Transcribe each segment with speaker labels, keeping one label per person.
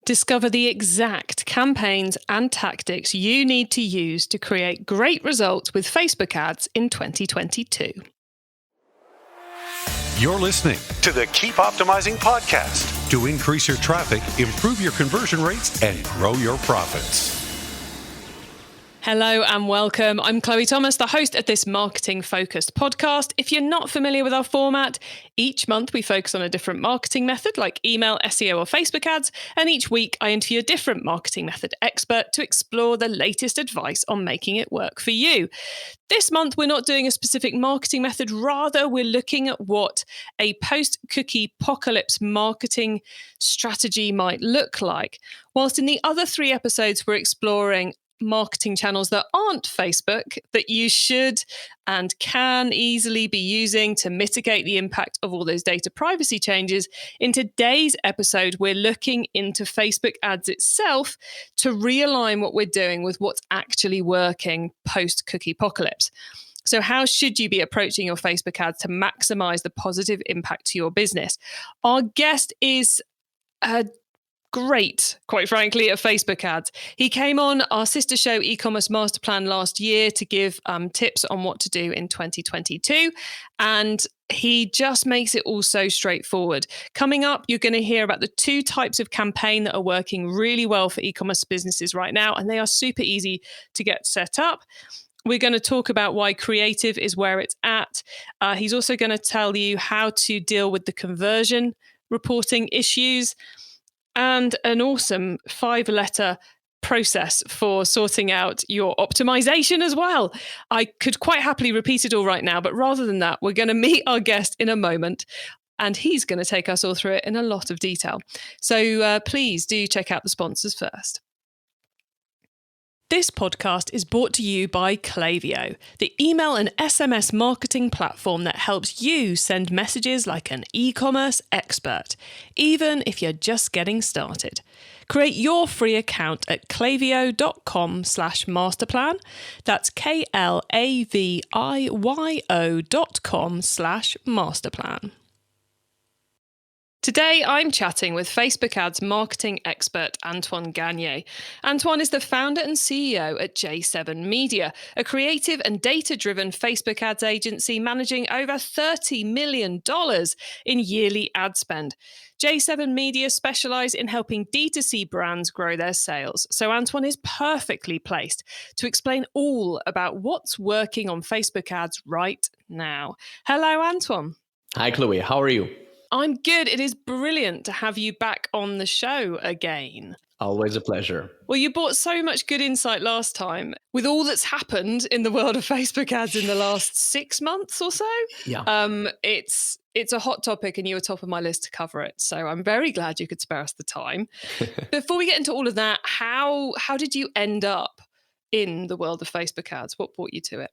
Speaker 1: Discover the exact campaigns and tactics you need to use to create great results with Facebook ads in 2022.
Speaker 2: You're listening to the Keep Optimizing podcast to increase your traffic, improve your conversion rates, and grow your profits.
Speaker 1: Hello and welcome. I'm Chloe Thomas, the host of this marketing-focused podcast. If you're not familiar with our format, each month we focus on a different marketing method like email, SEO or Facebook ads, and each week I interview a different marketing method expert to explore the latest advice on making it work for you. This month we're not doing a specific marketing method, rather we're looking at what a post-cookie apocalypse marketing strategy might look like. Whilst in the other 3 episodes we're exploring marketing channels that aren't Facebook that you should and can easily be using to mitigate the impact of all those data privacy changes. In today's episode, we're looking into Facebook ads itself to realign what we're doing with what's actually working post-cookie apocalypse. So how should you be approaching your Facebook ads to maximize the positive impact to your business? Our guest is great, quite frankly, at Facebook ads. He came on our sister show, eCommerce Master Plan, last year to give tips on what to do in 2022. And he just makes it all so straightforward. Coming up, you're going to hear about the 2 types of campaign that are working really well for e-commerce businesses right now, and they are super easy to get set up. We're going to talk about why creative is where it's at. He's also going to tell you how to deal with the conversion reporting issues, and an awesome 5-letter process for sorting out your optimization as well. I could quite happily repeat it all right now, but rather than that, we're going to meet our guest in a moment, and he's going to take us all through it in a lot of detail. So please do check out the sponsors first. This podcast is brought to you by Clavio, the email and SMS marketing platform that helps you send messages like an e-commerce expert, even if you're just getting started. Create your free account at clavio.com/masterplan. That's KLAVIYO.com/masterplan. Today, I'm chatting with Facebook ads marketing expert Antoine Gagné. Antoine is the founder and CEO at J7 Media, a creative and data-driven Facebook ads agency managing over $30 million in yearly ad spend. J7 Media specialise in helping D2C brands grow their sales. So Antoine is perfectly placed to explain all about what's working on Facebook ads right now. Hello, Antoine.
Speaker 3: Hi, Chloe. How are you?
Speaker 1: I'm good. It is brilliant to have you back on the show again.
Speaker 3: Always a pleasure.
Speaker 1: Well, you brought so much good insight last time with all that's happened in the world of Facebook ads in the last 6 months or so.
Speaker 3: Yeah.
Speaker 1: It's a hot topic and you were top of my list to cover it. So I'm very glad you could spare us the time. Before we get into all of that, how did you end up in the world of Facebook ads? What brought you to it?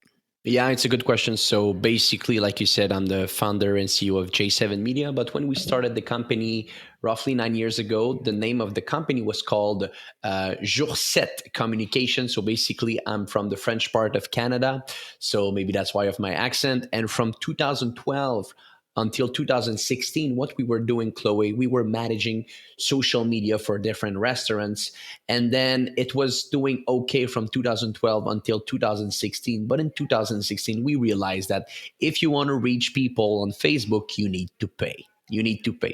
Speaker 3: Yeah, it's a good question. So basically, like you said, I'm the founder and CEO of J7 Media. But when we started the company roughly 9 years ago, the name of the company was called Jour 7 Communication. So basically, I'm from the French part of Canada. So maybe that's why of my accent. And from 2012 until 2016, what we were doing, Chloe, we were managing social media for different restaurants. And then it was doing okay from 2012 until 2016. But in 2016, we realized that if you want to reach people on Facebook, you need to pay.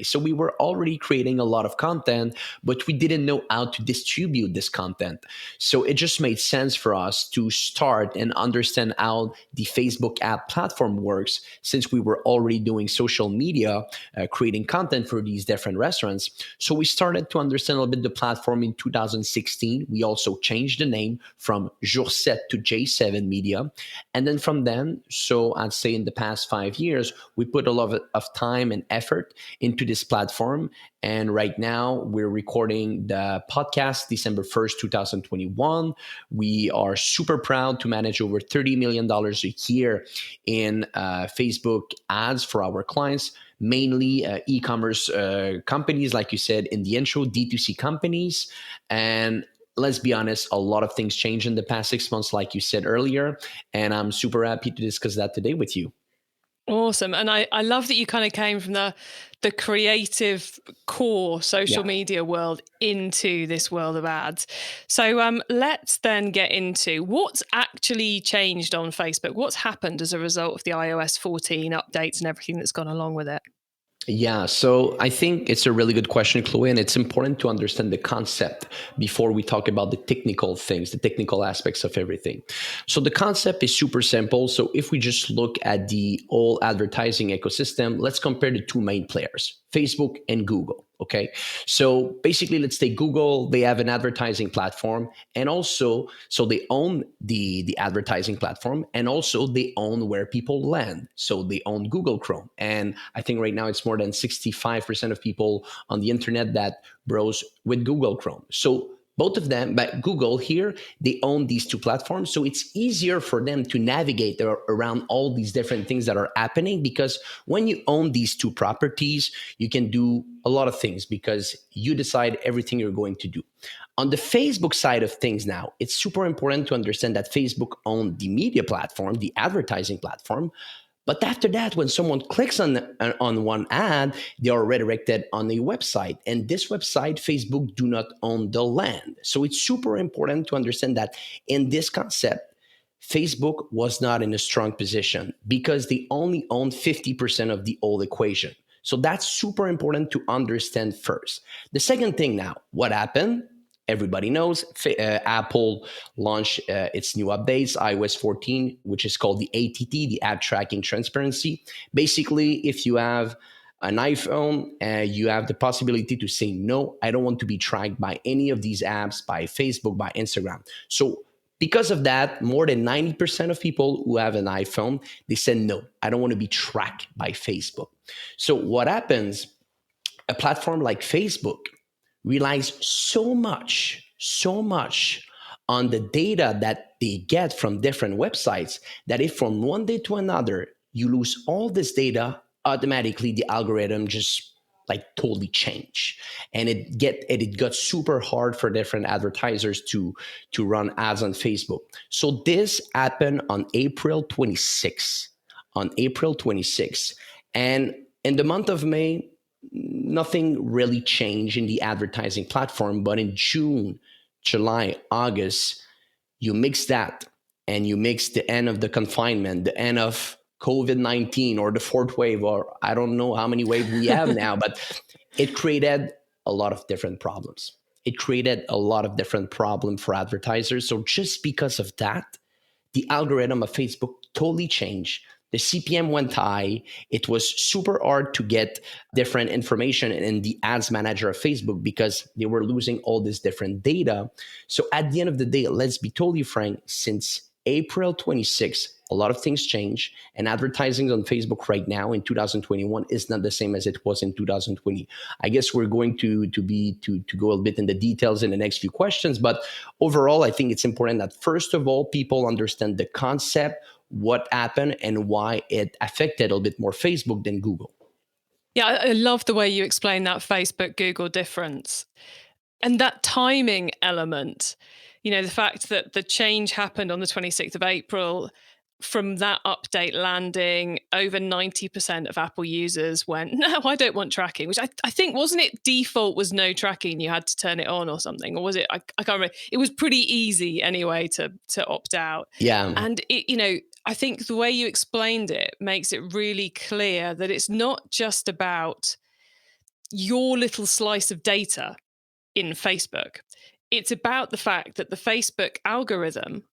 Speaker 3: So we were already creating a lot of content, but we didn't know how to distribute this content. So it just made sense for us to start and understand how the Facebook ad platform works, since we were already doing social media, creating content for these different restaurants. So we started to understand a little bit the platform in 2016. We also changed the name from Jour 7 to J7 Media. And then from then, so I'd say in the past 5 years, we put a lot of time and effort into this platform. And right now we're recording the podcast December 1st, 2021. We are super proud to manage over $30 million a year in Facebook ads for our clients, mainly e-commerce companies, like you said in the intro, D2C companies. And let's be honest, a lot of things changed in the past 6 months, like you said earlier. And I'm super happy to discuss that today with you.
Speaker 1: Awesome. And I love that you kind of came from the the creative core social media world into this world of ads. So let's then get into what's actually changed on Facebook. What's happened as a result of the iOS 14 updates and everything that's gone along with it?
Speaker 3: Yeah, so I think it's a really good question, Chloe, and it's important to understand the concept before we talk about the technical things, the technical aspects of everything. So the concept is super simple. So if we just look at the whole advertising ecosystem, let's compare the two main players, Facebook and Google. Okay, so basically, let's take Google. They have an advertising platform, and also, so they own the advertising platform, and also they own where people land. So they own Google Chrome, and I think right now it's more than 65% of people on the internet that browse with Google Chrome. So both of them, but Google here, they own these two platforms. So it's easier for them to navigate around all these different things that are happening, because when you own these two properties, you can do a lot of things because you decide everything you're going to do. On the Facebook side of things now, it's super important to understand that Facebook owned the media platform, the advertising platform. But after that, when someone clicks on one ad, they are redirected on a website. And this website, Facebook do not own the land. So it's super important to understand that in this concept, Facebook was not in a strong position because they only own 50% of the whole equation. So that's super important to understand first. The second thing now, what happened? Everybody knows Apple launched its new updates, iOS 14, which is called the ATT, the App Tracking Transparency. Basically, if you have an iPhone, you have the possibility to say, no, I don't want to be tracked by any of these apps, by Facebook, by Instagram. So because of that, more than 90% of people who have an iPhone, they said, no, I don't want to be tracked by Facebook. So what happens, a platform like Facebook relies so much on the data that they get from different websites that if from one day to another you lose all this data, automatically the algorithm just like totally change, and it got super hard for different advertisers to run ads on Facebook. So this happened on April 26th. And in the month of May, nothing really changed in the advertising platform. But in June, July, August, you mix that and you mix the end of the confinement, the end of COVID-19 or the fourth wave, or I don't know how many waves we have now, but it created a lot of different problems. For advertisers. So just because of that, the algorithm of Facebook totally changed. The CPM went high. It was super hard to get different information in the ads manager of Facebook because they were losing all this different data. So at the end of the day, let's be totally frank, since April 26th, a lot of things change, and advertising on Facebook right now in 2021 is not the same as it was in 2020. I guess we're going to go a bit in the details in the next few questions, but overall, I think it's important that first of all, people understand the concept, what happened, and why it affected a little bit more Facebook than Google.
Speaker 1: Yeah, I love the way you explain that Facebook-Google difference. And that timing element, the fact that the change happened on the 26th of April, from that update landing, over 90% of Apple users went, no, I don't want tracking, which I think, wasn't it default was no tracking? You had to turn it on or something, or was it? I can't remember. It was pretty easy anyway to opt out.
Speaker 3: Yeah.
Speaker 1: And I think the way you explained it makes it really clear that it's not just about your little slice of data in Facebook. It's about the fact that the Facebook algorithm,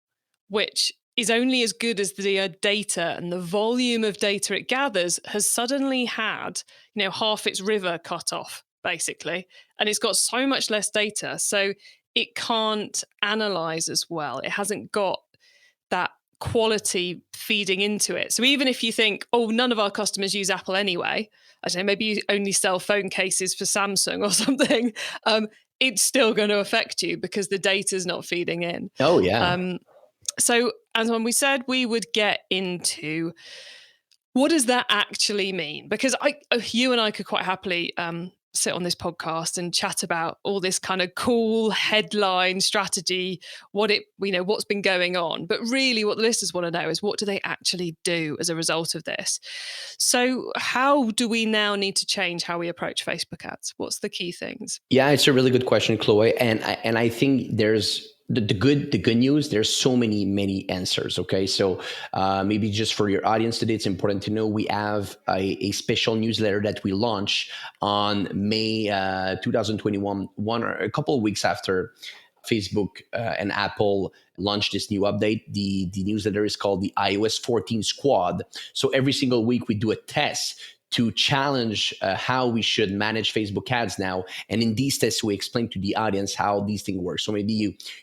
Speaker 1: which is only as good as the data and the volume of data it gathers, has suddenly had, half its river cut off, basically. And it's got so much less data, so it can't analyze as well. It hasn't got that quality feeding into it. So even if you think, oh, none of our customers use Apple anyway, I don't know, maybe you only sell phone cases for Samsung or something, it's still going to affect you because the data's not feeding in.
Speaker 3: Oh, yeah.
Speaker 1: So, Antoine, we said we would get into what does that actually mean? Because you and I could quite happily sit on this podcast and chat about all this kind of cool headline strategy, what's been going on. But really what the listeners want to know is, what do they actually do as a result of this? So how do we now need to change how we approach Facebook ads? What's the key things?
Speaker 3: Yeah, it's a really good question, Chloe. And I think there's the good news. There's so many answers. Okay, so maybe just for your audience today, it's important to know we have a special newsletter that we launch on May 2021, a couple of weeks after Facebook and Apple launched this new update. The newsletter is called the iOS 14 Squad. So every single week we do a test to challenge how we should manage Facebook ads now. And in these tests, we explain to the audience how these things work. So maybe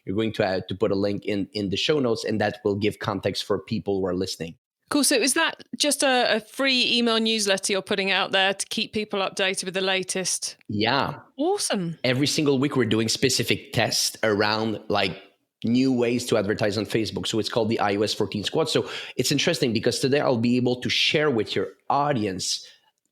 Speaker 3: you're going to put a link in the show notes, and that will give context for people who are listening.
Speaker 1: Cool. So is that just a free email newsletter you're putting out there to keep people updated with the latest?
Speaker 3: Yeah.
Speaker 1: Awesome.
Speaker 3: Every single week, we're doing specific tests around like new ways to advertise on Facebook. So it's called the iOS 14 Squad. So it's interesting because today I'll be able to share with your audience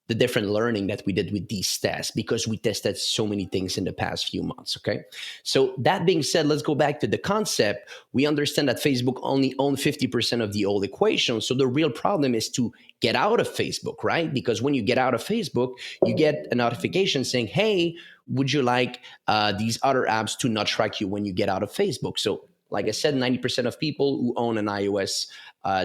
Speaker 3: the different learning that we did with these tests, because we tested so many things in the past few months. Okay. So that being said, let's go back to the concept. We understand that Facebook only owns 50% of the old equation. So the real problem is to get out of Facebook, right? Because when you get out of Facebook, you get a notification saying, hey, would you like these other apps to not track you when you get out of Facebook? So like I said, 90% of people who own an iOS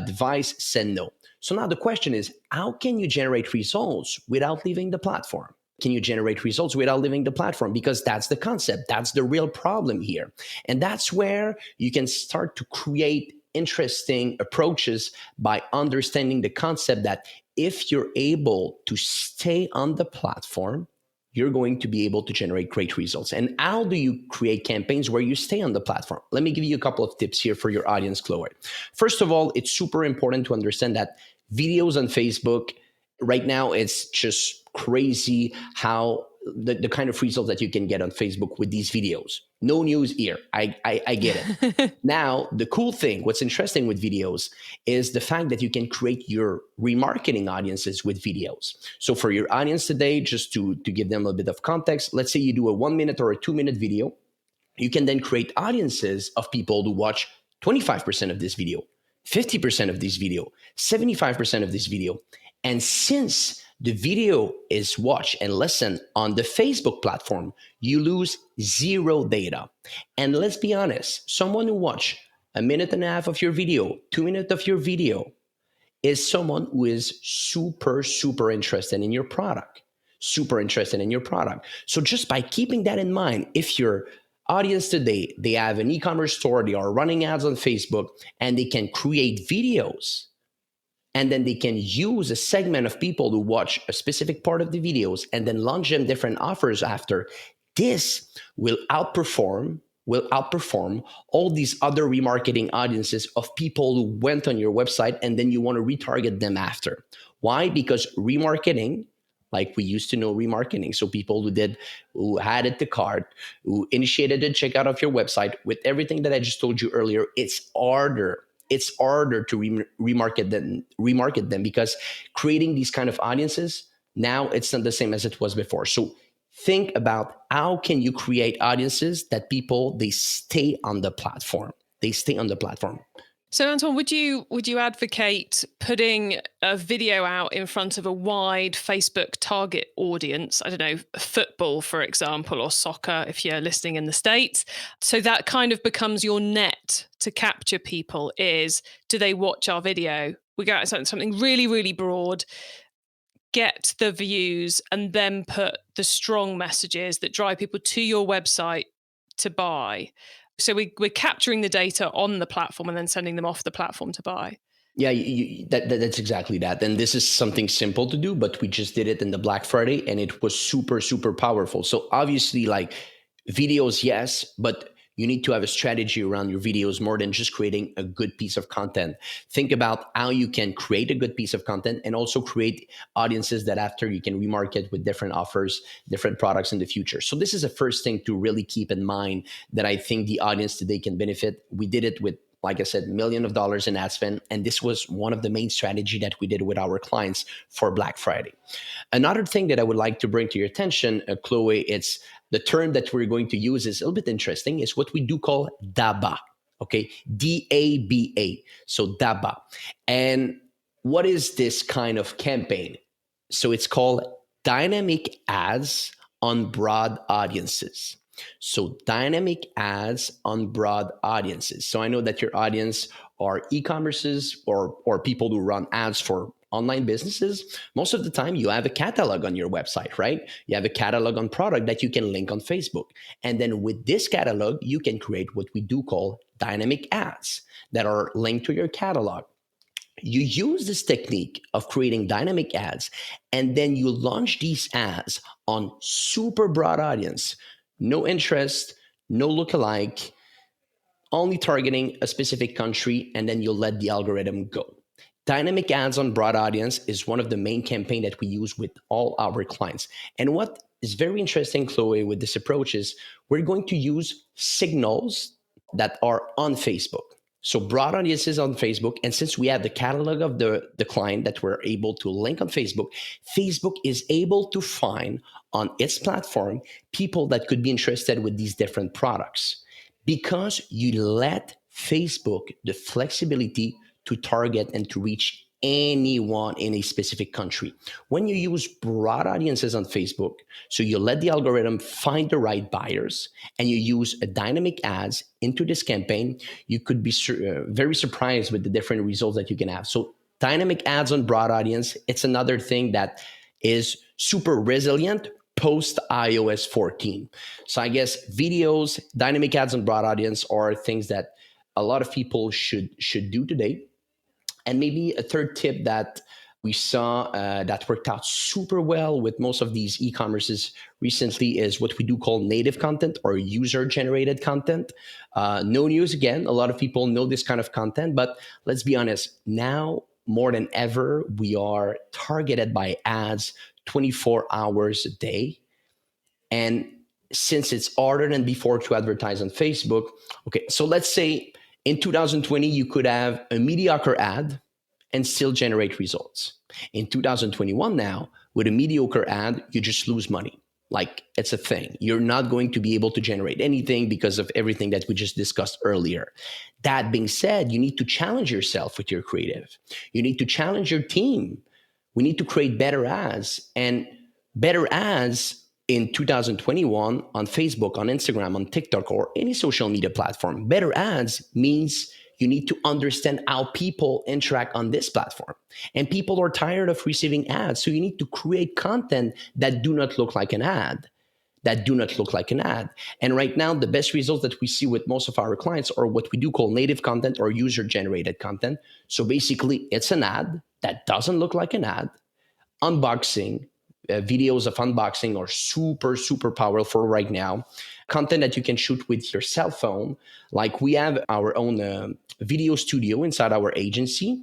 Speaker 3: device said no. So now the question is, how can you generate results without leaving the platform? Can you generate results without leaving the platform? Because that's the concept. That's the real problem here. And that's where you can start to create interesting approaches by understanding the concept that if you're able to stay on the platform, you're going to be able to generate great results. And how do you create campaigns where you stay on the platform? Let me give you a couple of tips here for your audience, Chloe. First of all, it's super important to understand that videos on Facebook, right now, it's just crazy how the kind of results that you can get on Facebook with these videos. No news here. I get it. Now, the cool thing, what's interesting with videos is the fact that you can create your remarketing audiences with videos. So for your audience today, just to give them a bit of context, let's say you do a 1 minute or a 2 minute video. You can then create audiences of people who watch 25% of this video, 50% of this video, 75% of this video. And since the video is watched and listened on the Facebook platform, you lose zero data. And let's be honest, someone who watched a minute and a half of your video, 2 minutes of your video, is someone who is super interested in your product, So just by keeping that in mind, if your audience today, they have an e-commerce store, they are running ads on Facebook, and they can create videos, and then they can use a segment of people who watch a specific part of the videos and then launch them different offers after. This will outperform all these other remarketing audiences of people who went on your website and then you want to retarget them after. Why? Because remarketing, like we used to know remarketing, so people who added the cart, who initiated the checkout of your website, with everything that I just told you earlier, it's harder to remarket them because creating these kind of audiences, now it's not the same as it was before. So think about how can you create audiences that people, they stay on the platform. So
Speaker 1: Antoine, would you advocate putting a video out in front of a wide Facebook target audience? I don't know, football, for example, or soccer, if you're listening in the States. So that kind of becomes your net to capture people is, do they watch our video? We go out something really, really broad, get the views, and then put the strong messages that drive people to your website to buy. So we're capturing the data on the platform and then sending them off the platform to buy.
Speaker 3: Yeah, that's exactly that. And this is something simple to do, but we just did it in the Black Friday and it was super powerful. So obviously, like videos, yes, but you need to have a strategy around your videos more than just creating a good piece of content. Think about how you can create a good piece of content and also create audiences that after you can remarket with different offers, different products in the future. So this is the first thing to really keep in mind that I think the audience today can benefit. We did it with like I said, millions of dollars in ad spend. And this was one of the main strategy that we did with our clients for Black Friday. Another thing that I would like to bring to your attention, Chloe, it's the term that we're going to use is a little bit interesting. It's what we do call DABA. Okay, DABA. So DABA. And what is this kind of campaign? So it's called dynamic ads on broad audiences. So dynamic ads on broad audiences. So I know that your audience are e-commerces or people who run ads for online businesses. Most of the time you have a catalog on your website, right? You have a catalog on product that you can link on Facebook. And then with this catalog, you can create what we do call dynamic ads that are linked to your catalog. You use this technique of creating dynamic ads, and then you launch these ads on super broad audience, no interest, no lookalike, only targeting a specific country, and then you let the algorithm go. Dynamic ads on broad audience is one of the main campaigns that we use with all our clients. And what is very interesting, Chloe, with this approach is we're going to use signals that are on Facebook. So broad audiences on Facebook. And since we have the catalog of the client that we're able to link on Facebook, Facebook is able to find on its platform people that could be interested with these different products because you let Facebook the flexibility to target and to reach anyone in a specific country. When you use broad audiences on Facebook, so you let the algorithm find the right buyers and you use a dynamic ads into this campaign, you could be very surprised with the different results that you can have. So dynamic ads on broad audience, it's another thing that is super resilient post iOS 14. So I guess videos, dynamic ads on broad audience are things that a lot of people should do today. And maybe a third tip that we saw that worked out super well with most of these e-commerces recently is what we do call native content or user-generated content. No news again. A lot of people know this kind of content, but let's be honest. Now, more than ever, we are targeted by ads 24 hours a day. And since it's harder than before to advertise on Facebook, okay, so let's say in 2020, you could have a mediocre ad and still generate results. In 2021 now, with a mediocre ad, you just lose money. Like it's a thing. You're not going to be able to generate anything because of everything that we just discussed earlier. That being said, you need to challenge yourself with your creative. You need to challenge your team. We need to create better ads, and better ads in 2021 on Facebook, on Instagram, on TikTok, or any social media platform. Better ads means you need to understand how people interact on this platform. And people are tired of receiving ads. So you need to create content that do not look like an ad. And right now, the best results that we see with most of our clients are what we do call native content or user-generated content. So basically, it's an ad that doesn't look like an ad. Unboxing, videos of unboxing are super, super powerful right now. Content that you can shoot with your cell phone. Like we have our own video studio inside our agency.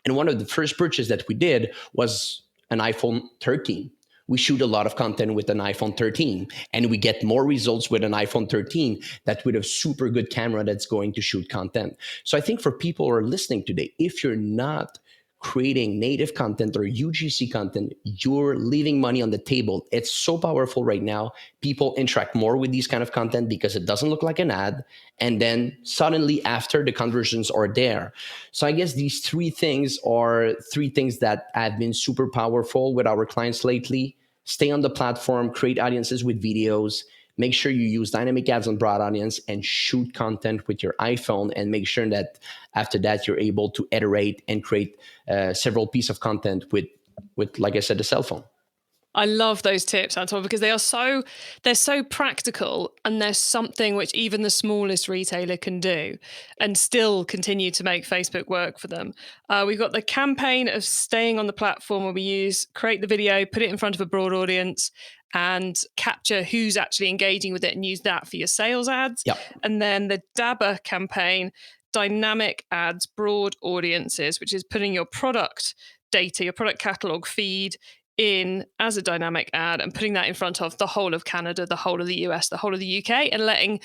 Speaker 3: And one of the first purchases that we did was an iPhone 13. We shoot a lot of content with an iPhone 13, and we get more results with an iPhone 13 than with a super good camera that's going to shoot content. So I think for people who are listening today, if you're not creating native content or UGC content, you're leaving money on the table. It's so powerful right now. People interact more with these kind of content because it doesn't look like an ad. And then suddenly after, the conversions are there. So I guess these three things are three things that have been super powerful with our clients lately. Stay on the platform, create audiences with videos, make sure you use dynamic ads on broad audience, and shoot content with your iPhone, and make sure that after that you're able to iterate and create several pieces of content with, like I said, the cell phone.
Speaker 1: I love those tips, Antoine, because they're so practical, and there's something which even the smallest retailer can do and still continue to make Facebook work for them. We've got the campaign of staying on the platform where we create the video, put it in front of a broad audience, and capture who's actually engaging with it and use that for your sales ads.
Speaker 3: Yep.
Speaker 1: And then the DABA campaign, dynamic ads, broad audiences, which is putting your product data, your product catalog feed in as a dynamic ad and putting that in front of the whole of Canada, the whole of the US, the whole of the UK, and letting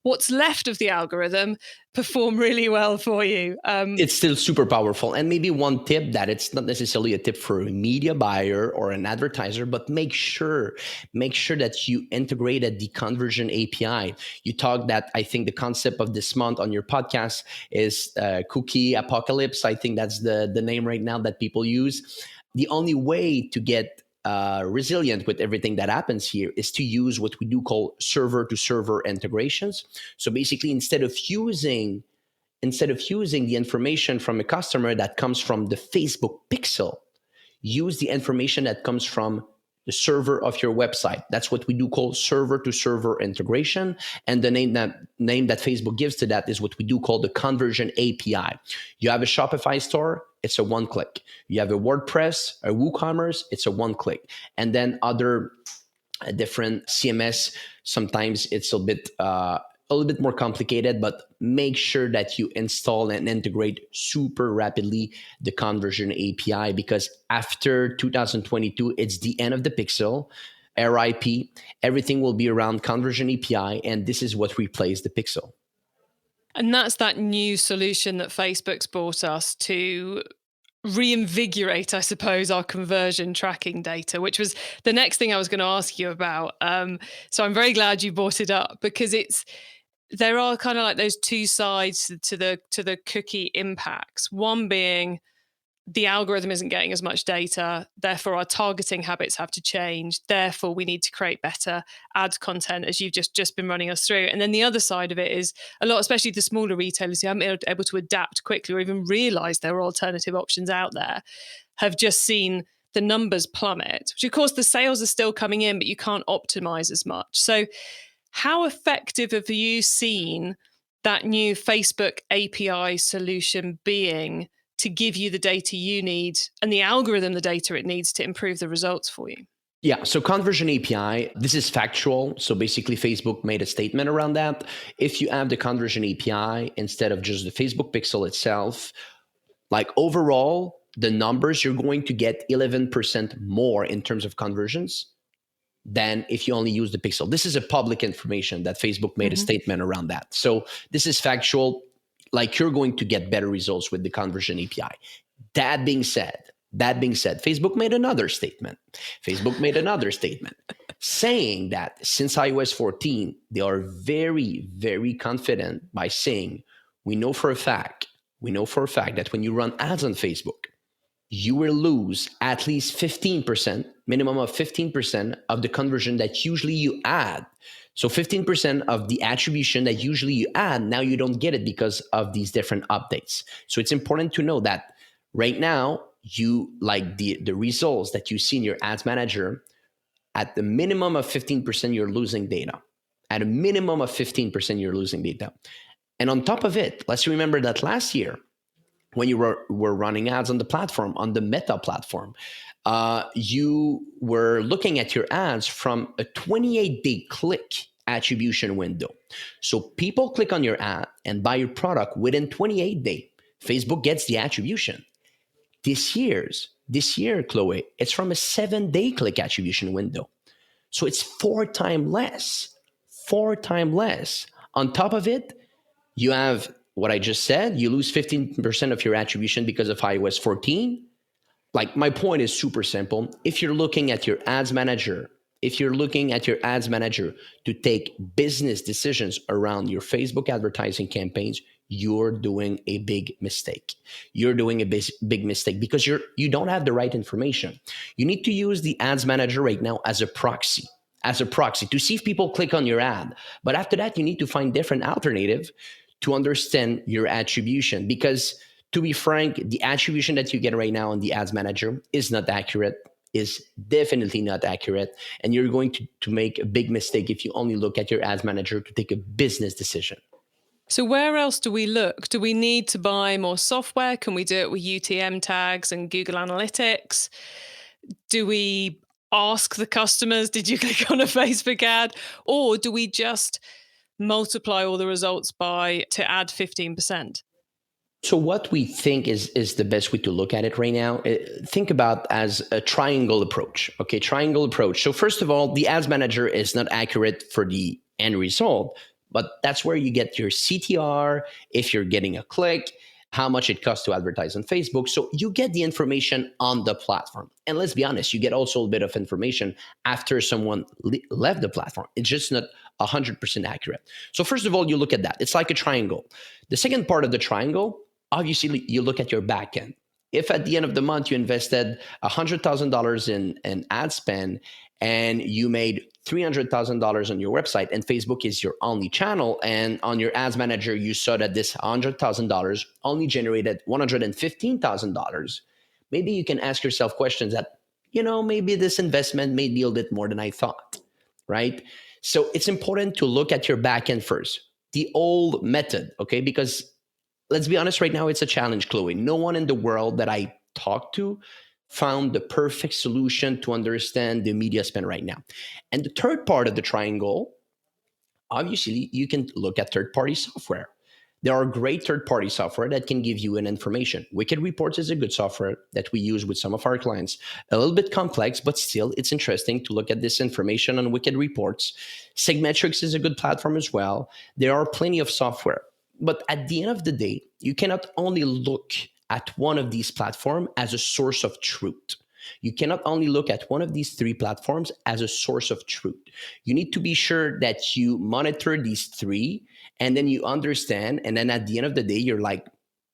Speaker 1: what's left of the algorithm perform really well for you.
Speaker 3: It's still super powerful. And maybe one tip that it's not necessarily a tip for a media buyer or an advertiser, but make sure that you integrated the conversion API. You talked that I think the concept of this month on your podcast is cookie apocalypse. I think that's the name right now that people use. The only way to get resilient with everything that happens here is to use what we do call server to server integrations. So basically, instead of using the information from a customer that comes from the Facebook pixel, use the information that comes from the server of your website. That's what we do call server to server integration. And the name that Facebook gives to that is what we do call the conversion API. You have a Shopify store, it's a one click. You have a WordPress, a WooCommerce, it's a one click. And then other different CMS, sometimes it's a little bit more complicated, but make sure that you install and integrate super rapidly the conversion API, because after 2022, it's the end of the pixel, RIP. Everything will be around conversion API, and this is what replaced the pixel.
Speaker 1: And that's that new solution that Facebook's brought us to reinvigorate, I suppose, our conversion tracking data, which was the next thing I was going to ask you about. So I'm very glad you brought it up, because there are kind of like those two sides to the cookie impacts. One being the algorithm isn't getting as much data, therefore our targeting habits have to change. Therefore, we need to create better ad content, as you've just been running us through. And then the other side of it is a lot, especially the smaller retailers who haven't been able to adapt quickly or even realize there are alternative options out there, have just seen the numbers plummet, which of course the sales are still coming in, but you can't optimize as much. So how effective have you seen that new Facebook API solution being to give you the data you need and the algorithm the data it needs to improve the results for you?
Speaker 3: Yeah, so conversion API, this is factual. So basically, Facebook made a statement around that. If you have the conversion API instead of just the Facebook pixel itself, like overall, the numbers, you're going to get 11% more in terms of conversions than if you only use the pixel. This is a public information that Facebook made a statement around that. So this is factual. Like, you're going to get better results with the conversion API. That being said, Facebook made another statement. Saying that since iOS 14, they are very, very confident by saying, we know for a fact that when you run ads on Facebook, you will lose at least 15%, minimum of 15% of the conversion that usually you add. So 15% of the attribution that usually you add, now you don't get it because of these different updates. So it's important to know that right now, you like the results that you see in your ads manager, at the minimum of 15%, you're losing data. At a minimum of 15%, you're losing data. And on top of it, let's remember that last year, when you were running ads on the platform, on the Meta platform, you were looking at your ads from a 28-day click attribution window. So people click on your ad and buy your product within 28 days. Facebook gets the attribution. This year, Chloe, it's from a 7-day click attribution window. So it's 4 times less. On top of it, you have what I just said, you lose 15% of your attribution because of iOS 14. Like, my point is super simple. If you're looking at your ads manager, to take business decisions around your Facebook advertising campaigns, you're doing a big mistake. You're doing a big mistake because you don't have the right information. You need to use the ads manager right now as a proxy to see if people click on your ad. But after that, you need to find different alternative to understand your attribution, because to be frank, the attribution that you get right now on the ads manager is not accurate, is definitely not accurate. And you're going to make a big mistake if you only look at your ads manager to take a business decision.
Speaker 1: So where else do we look? Do we need to buy more software? Can we do it with UTM tags and Google Analytics? Do we ask the customers, did you click on a Facebook ad? Or do we just multiply all the results to add 15%?
Speaker 3: So what we think is the best way to look at it right now, think about as a triangle approach. Okay, triangle approach. So first of all, the ads manager is not accurate for the end result, But that's where you get your CTR, if you're getting a click, how much it costs to advertise on Facebook. So you get the information on the platform. And let's be honest, you get also a bit of information after someone left the platform. It's just not 100% accurate. So first of all, you look at that. It's like a triangle. The second part of the triangle, obviously, you look at your back end. If at the end of the month you invested $100,000 in ad spend and you made $300,000 on your website and Facebook is your only channel, and on your ads manager you saw that this $100,000 only generated $115,000, maybe you can ask yourself questions that, maybe this investment may be a little bit more than I thought, right? So it's important to look at your back end first, the old method, okay? Because let's be honest, right now it's a challenge, Chloe. No one in the world that I talked to found the perfect solution to understand the media spend right now. And the third part of the triangle, obviously, you can look at third-party software. There are great third-party software that can give you an information. Wicked Reports is a good software that we use with some of our clients. A little bit complex, but still it's interesting to look at this information on Wicked Reports. Sigmetrics is a good platform as well. There are plenty of software. But at the end of the day, you cannot only look at one of these platforms as a source of truth. You cannot only look at one of these three platforms as a source of truth. You need to be sure that you monitor these three and then you understand. And then at the end of the day, you're like,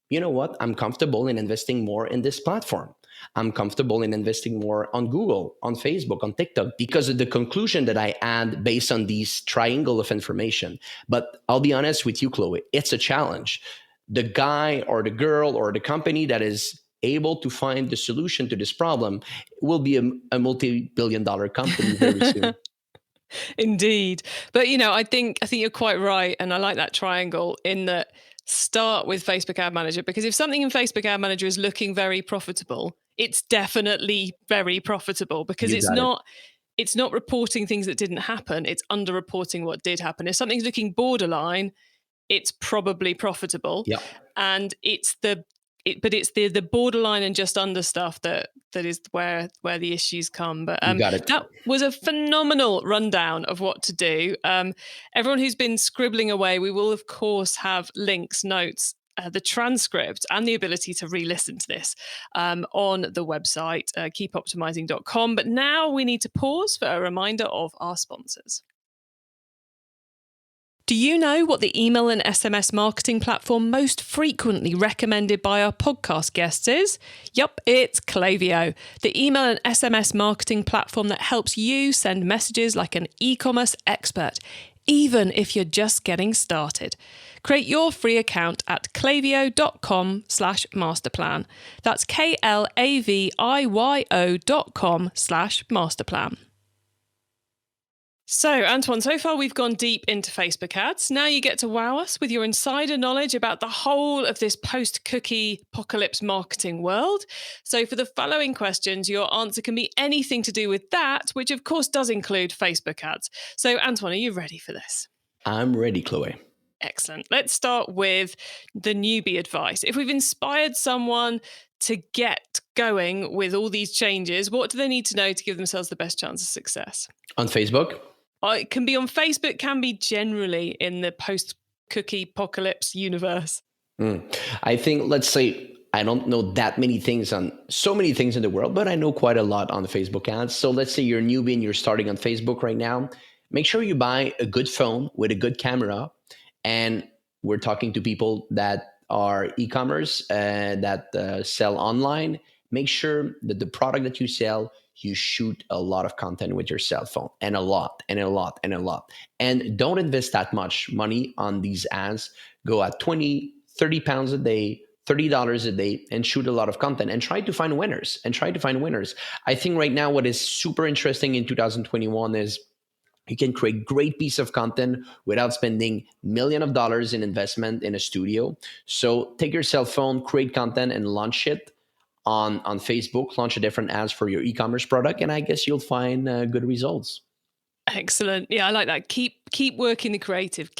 Speaker 3: you know what? I'm comfortable in investing more in this platform. I'm comfortable in investing more on Google, on Facebook, on TikTok, because of the conclusion that I add based on these triangle of information. But I'll be honest with you, Chloe, it's a challenge. The guy or the girl or the company that is able to find the solution to this problem will be a multi-billion-dollar company very soon.
Speaker 1: Indeed. But, I think you're quite right. And I like that triangle in that start with Facebook Ad Manager, because if something in Facebook Ad Manager is looking very profitable, it's definitely very profitable, because it's not reporting things that didn't happen. It's underreporting what did happen. If something's looking borderline, it's probably profitable.
Speaker 3: Yeah.
Speaker 1: And it's the borderline and just under stuff that is where the issues come. But
Speaker 3: You got it.
Speaker 1: that was a phenomenal rundown of what to do. Everyone who's been scribbling away, we will of course have links, notes, the transcript, and the ability to re-listen to this on the website, keepoptimizing.com. But now we need to pause for a reminder of our sponsors. Do you know what the email and SMS marketing platform most frequently recommended by our podcast guests is? Yup, it's Clavio, the email and SMS marketing platform that helps you send messages like an e-commerce expert, even if you're just getting started. Create your free account at clavio.com/masterplan. That's KLAVIYO.com/masterplan. So, Antoine, so far we've gone deep into Facebook ads. Now you get to wow us with your insider knowledge about the whole of this post-cookie apocalypse marketing world. So for the following questions, your answer can be anything to do with that, which of course does include Facebook ads. So, Antoine, are you ready for this?
Speaker 3: I'm ready, Chloe.
Speaker 1: Excellent. Let's start with the newbie advice. If we've inspired someone to get going with all these changes, what do they need to know to give themselves the best chance of success?
Speaker 3: On Facebook?
Speaker 1: It can be on Facebook, can be generally in the post-cookie apocalypse universe.
Speaker 3: I think, let's say, I don't know that many things on so many things in the world, but I know quite a lot on Facebook ads. So let's say you're a newbie and you're starting on Facebook right now. Make sure you buy a good phone with a good camera. And we're talking to people that are e-commerce that sell online. Make sure that the product that you sell, you shoot a lot of content with your cell phone, and a lot. And don't invest that much money on these ads. Go at 20, 30 pounds a day, $30 a day, and shoot a lot of content and try to find winners. I think right now what is super interesting in 2021 is you can create great piece of content without spending millions of dollars in investment in a studio. So take your cell phone, create content, and launch it on Facebook. Launch a different ads for your e-commerce product, and I guess you'll find good results.
Speaker 1: Excellent. Yeah, I like that. Keep working the creative.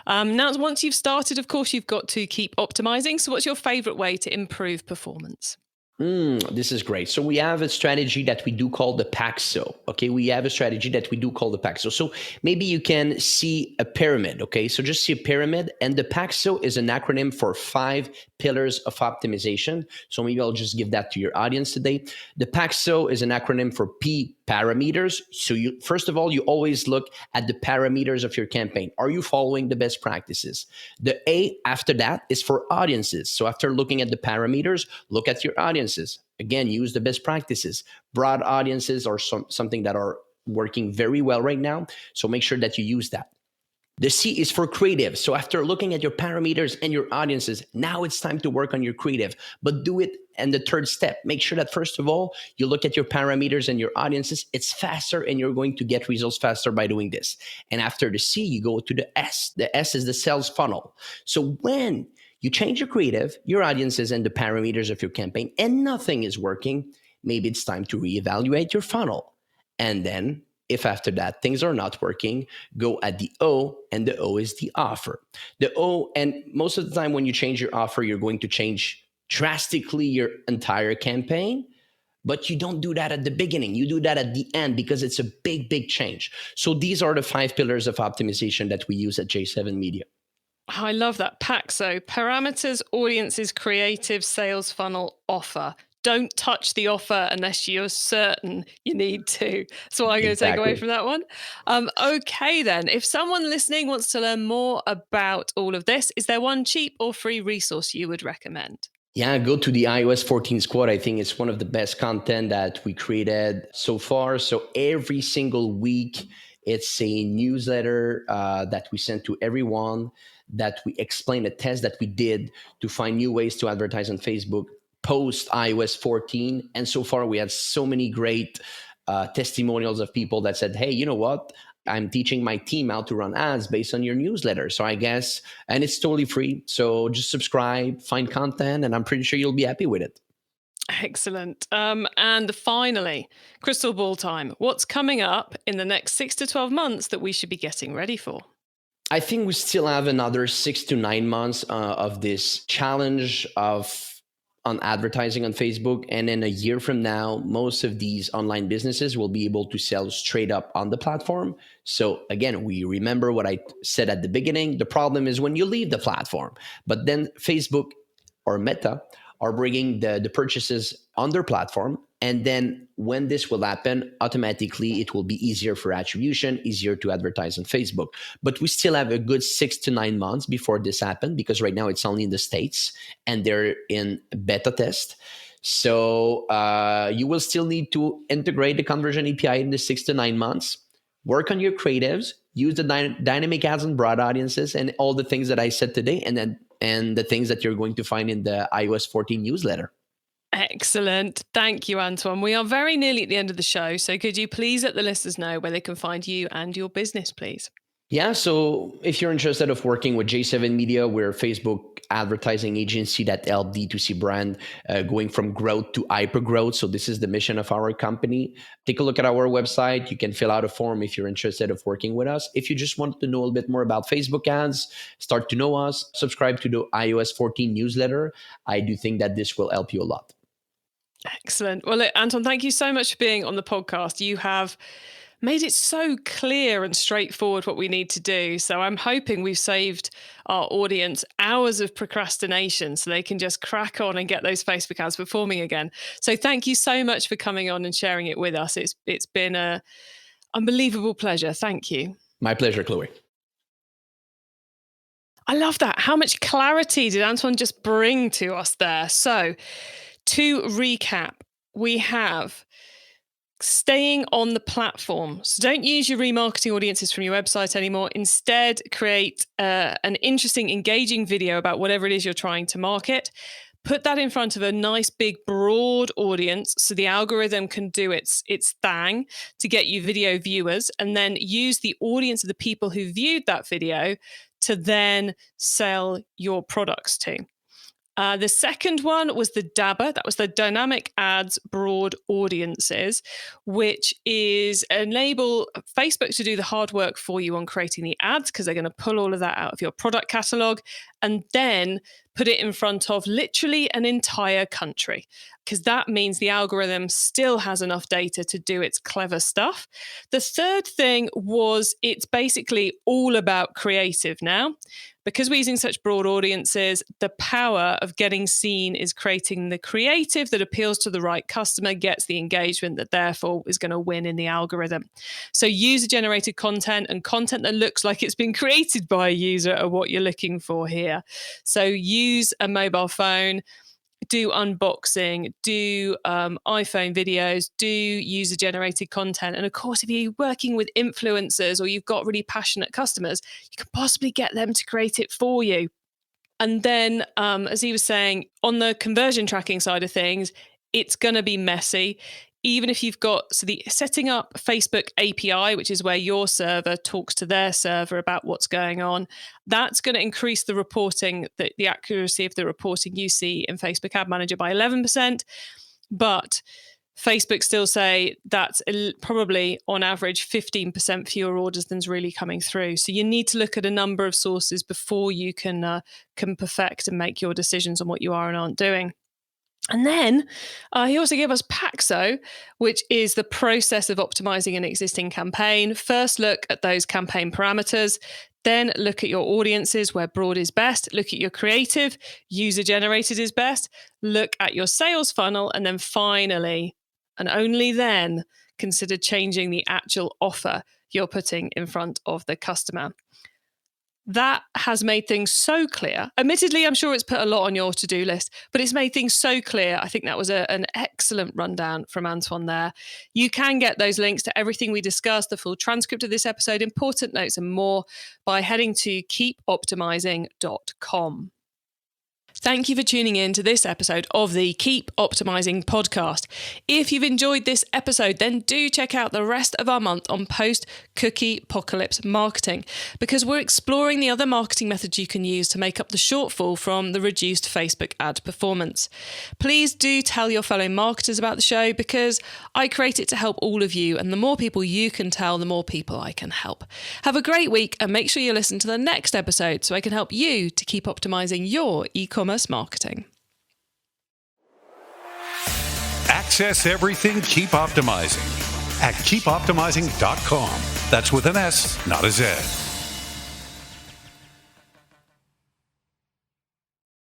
Speaker 1: Now, once you've started, of course, you've got to keep optimizing. So what's your favorite way to improve performance?
Speaker 3: This is great. So we have a strategy that we do call the PAXO. Okay, we have a strategy that we do call the PAXO. So maybe you can see a pyramid. Okay, so just see a pyramid, and the PAXO is an acronym for 5 pillars of optimization. So maybe I'll just give that to your audience today. The PAXO is an acronym for P, parameters. So you first of all, you always look at the parameters of your campaign. Are you following the best practices? The A after that is for audiences. So after looking at the parameters, look at your audiences. Again, use the best practices. Broad audiences are something that are working very well right now. So make sure that you use that. The C is for creative. So after looking at your parameters and your audiences, now it's time to work on your creative, but do it. And the third step, make sure that first of all, you look at your parameters and your audiences. It's faster and you're going to get results faster by doing this. And after the C, you go to the S. The S is the sales funnel. So when you change your creative, your audiences, and the parameters of your campaign, and nothing is working, maybe it's time to reevaluate your funnel. And then if after that things are not working, go at the O, and the O is the offer. The O, and most of the time when you change your offer, you're going to change drastically your entire campaign, but you don't do that at the beginning. You do that at the end because it's a big, big change. So these are the 5 pillars of optimization that we use at J7 Media.
Speaker 1: I love that. PAXO, parameters, audiences, creative, sales funnel, offer. Don't touch the offer unless you're certain you need to. That's what I'm going to take away from that one. Okay, then. If someone listening wants to learn more about all of this, is there one cheap or free resource you would recommend?
Speaker 3: Yeah, go to the iOS 14 squad. I think it's one of the best content that we created so far. So every single week, it's a newsletter that we send to everyone, that we explain a test that we did to find new ways to advertise on Facebook post iOS 14. And so far, we had so many great testimonials of people that said, hey, you know what? I'm teaching my team how to run ads based on your newsletter. So I guess, and it's totally free. So just subscribe, find content, and I'm pretty sure you'll be happy with it.
Speaker 1: Excellent. And finally, crystal ball time. What's coming up in the next 6 to 12 months that we should be getting ready for?
Speaker 3: I think we still have another 6 to 9 months of this challenge on advertising on Facebook. And then a year from now, most of these online businesses will be able to sell straight up on the platform. So again, we remember what I said at the beginning. The problem is when you leave the platform, but then Facebook or Meta are bringing the purchases on their platform. And then when this will happen, automatically it will be easier for attribution, easier to advertise on Facebook. But we still have a good 6 to 9 months before this happens, because right now it's only in the States and they're in beta test. So you will still need to integrate the conversion API in the 6 to 9 months, work on your creatives, use the dynamic ads and broad audiences and all the things that I said today, and the things that you're going to find in the iOS 14 newsletter.
Speaker 1: Excellent. Thank you, Antoine. We are very nearly at the end of the show. So could you please let the listeners know where they can find you and your business, please?
Speaker 3: Yeah, so if you're interested of working with J7 Media, we're a Facebook advertising agency that help D2C brand going from growth to hyper growth. So this is the mission of our company. Take a look at our website. You can fill out a form if you're interested of working with us. If you just want to know a little bit more about Facebook ads, start to know us, subscribe to the iOS 14 newsletter. I do think that this will help you a lot.
Speaker 1: Excellent. Well, look, Antoine, thank you so much for being on the podcast. You have made it so clear and straightforward what we need to do. So I'm hoping we've saved our audience hours of procrastination so they can just crack on and get those Facebook ads performing again. So thank you so much for coming on and sharing it with us. It's been an unbelievable pleasure. Thank you.
Speaker 3: My pleasure, Chloe.
Speaker 1: I love that. How much clarity did Antoine just bring to us there? So to recap, we have staying on the platform. So don't use your remarketing audiences from your website anymore. Instead, create an interesting, engaging video about whatever it is you're trying to market. Put that in front of a nice, big, broad audience so the algorithm can do its thing to get you video viewers, and then use the audience of the people who viewed that video to then sell your products to. The second one was the DABA, that was the Dynamic Ads Broad Audiences, which is enable Facebook to do the hard work for you on creating the ads, because they're going to pull all of that out of your product catalog, and then put it in front of literally an entire country, because that means the algorithm still has enough data to do its clever stuff. The third thing was it's basically all about creative now. Because we're using such broad audiences, the power of getting seen is creating the creative that appeals to the right customer, gets the engagement that therefore is going to win in the algorithm. So user-generated content and content that looks like it's been created by a user are what you're looking for here. So use a mobile phone, do unboxing, do iPhone videos, do user-generated content. And of course, if you're working with influencers or you've got really passionate customers, you can possibly get them to create it for you. And then, as he was saying, on the conversion tracking side of things, it's going to be messy. Even if you've got, so the setting up Facebook API, which is where your server talks to their server about what's going on, that's going to increase the reporting, the accuracy of the reporting you see in Facebook Ad Manager by 11%. But Facebook still say that's probably on average 15% fewer orders than's really coming through. So you need to look at a number of sources before you can perfect and make your decisions on what you are and aren't doing. And then he also gave us PAXO, which is the process of optimizing an existing campaign. First, look at those campaign parameters. Then look at your audiences, where broad is best. Look at your creative, user-generated is best. Look at your sales funnel. And then finally, and only then, consider changing the actual offer you're putting in front of the customer. That has made things so clear. Admittedly, I'm sure it's put a lot on your to-do list, but it's made things so clear. I think that was an excellent rundown from Antoine there. You can get those links to everything we discussed, the full transcript of this episode, important notes and more by heading to keepoptimizing.com. Thank you for tuning in to this episode of the Keep Optimizing podcast. If you've enjoyed this episode, then do check out the rest of our month on post-cookie apocalypse marketing, because we're exploring the other marketing methods you can use to make up the shortfall from the reduced Facebook ad performance. Please do tell your fellow marketers about the show, because I create it to help all of you, and the more people you can tell, the more people I can help. Have a great week, and make sure you listen to the next episode so I can help you to keep optimizing your e-commerce marketing.
Speaker 2: Access everything Keep Optimizing at keepoptimizing.com. That's with an S, not a Z.